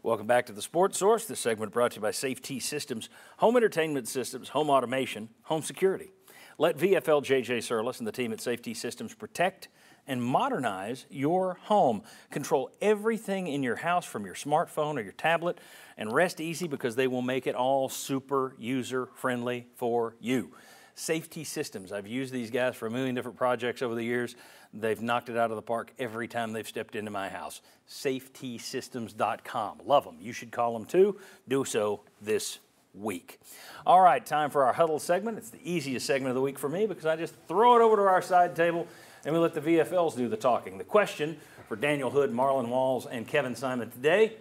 Welcome back to the Sports Source. This segment brought to you by Safety Systems, home entertainment systems, home automation, home security. Let VFL JJ Surlis and the team at Safety Systems protect and modernize your home. Control everything in your house from your smartphone or your tablet, and rest easy because they will make it all super user-friendly for you. Safety Systems. I've used these guys for a million different projects over the years. They've knocked it out of the park every time they've stepped into my house. SafetySystems.com. Love them. You should call them too. Do so this week. All right, time for our huddle segment. It's the easiest segment of the week for me because I just throw it over to our side table and we let the VFLs do the talking. The question for Daniel Hood, Marlon Walls, and Kevin Simon today,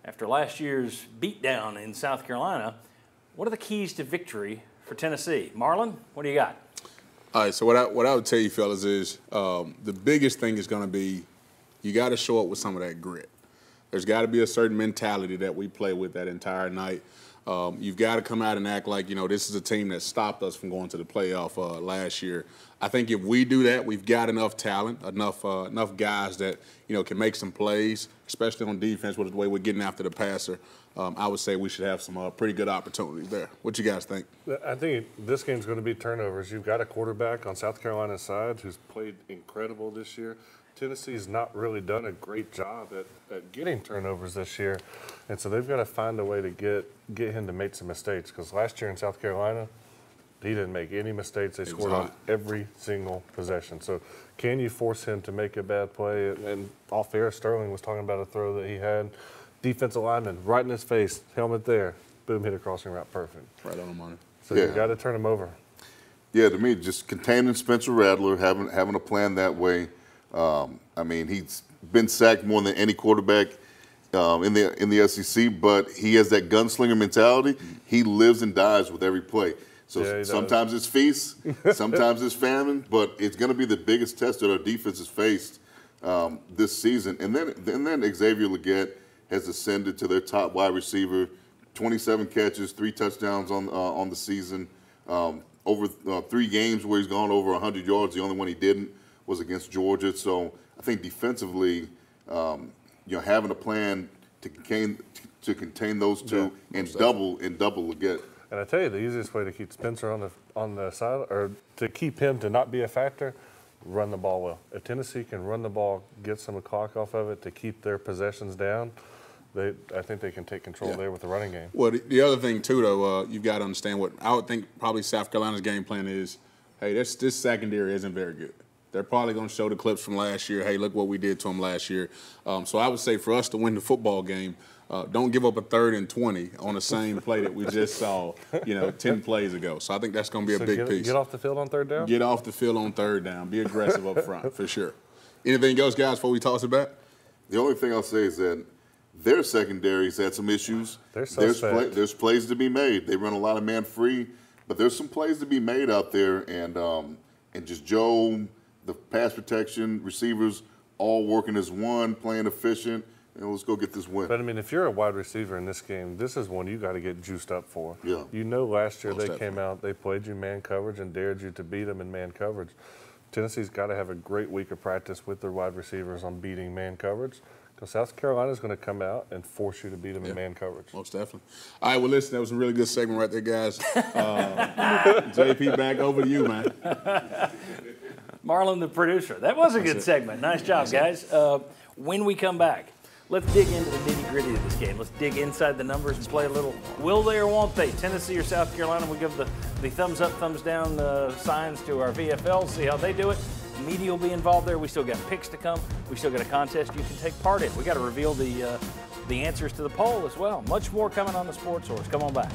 after last year's beatdown in South Carolina, what are the keys to victory for Tennessee? Marlon, what do you got? All right, so what I would tell you fellas is the biggest thing is going to be you got to show up with some of that grit. There's got to be a certain mentality that we play with that entire night. You've got to come out and act like, you know, this is a team that stopped us from going to the playoff last year. I think if we do that, we've got enough talent, enough guys that, you know, can make some plays, especially on defense with the way we're getting after the passer. I would say we should have some pretty good opportunities there. What you guys think? I think this game's going to be turnovers. You've got a quarterback on South Carolina's side who's played incredible this year. Tennessee's not really done a great job at getting turnovers this year, and so they've got to find a way to get him to make some mistakes, because last year in South Carolina, he didn't make any mistakes. They scored on every single possession. So can you force him to make a bad play? And all fair, Sterling was talking about a throw that he had. Defensive lineman right in his face, helmet there, boom, hit a crossing route, perfect. Right on the money. So you got to turn him over. Yeah, to me, just containing Spencer Rattler, having a plan that way. I mean, he's been sacked more than any quarterback in the SEC, but he has that gunslinger mentality. He lives and dies with every play. So sometimes it's feast, sometimes it's famine, but it's going to be the biggest test that our defense has faced this season. And then Xavier Legette has ascended to their top wide receiver, 27 catches, 3 touchdowns on the season, over 3 games where he's gone over 100 yards. The only one he didn't was against Georgia. So I think defensively, you know, having a plan to contain those two and double Legette. And I tell you, the easiest way to keep Spencer on the side, or to keep him to not be a factor, run the ball well. If Tennessee can run the ball, get some clock off of it to keep their possessions down, I think they can take control there with the running game. Well, the other thing too, though, you've got to understand what I would think probably South Carolina's game plan is. Hey, this secondary isn't very good. They're probably going to show the clips from last year. Hey, look what we did to them last year. So I would say for us to win the football game, don't give up a 3rd and 20 on the same play that we just saw, you know, 10 plays ago. So I think that's going to be a big piece. Get off the field on 3rd down? Get off the field on 3rd down. Be aggressive up front, for sure. Anything else, guys, before we toss it back? The only thing I'll say is that their secondary's had some issues. There's plays to be made. They run a lot of man free, but there's some plays to be made out there, and just Joe, the pass protection, receivers, all working as one, playing efficient, and let's go get this win. But, I mean, if you're a wide receiver in this game, this is one you got to get juiced up for. Yeah. You know last year they came out, they played you man coverage and dared you to beat them in man coverage. Tennessee's got to have a great week of practice with their wide receivers on beating man coverage, because South Carolina's going to come out and force you to beat them in man coverage. Most definitely. All right, well, listen, that was a really good segment right there, guys. JP, back over to you, man. Marlon, the producer. That was a good segment. Nice job, guys. When we come back, let's dig into the nitty-gritty of this game. Let's dig inside the numbers and play a little will they or won't they. Tennessee or South Carolina, we give the thumbs up, thumbs down signs to our VFLs, see how they do it. Media will be involved there. We still got picks to come. We still got a contest you can take part in. We got to reveal the answers to the poll as well. Much more coming on the Sports Source. Come on back.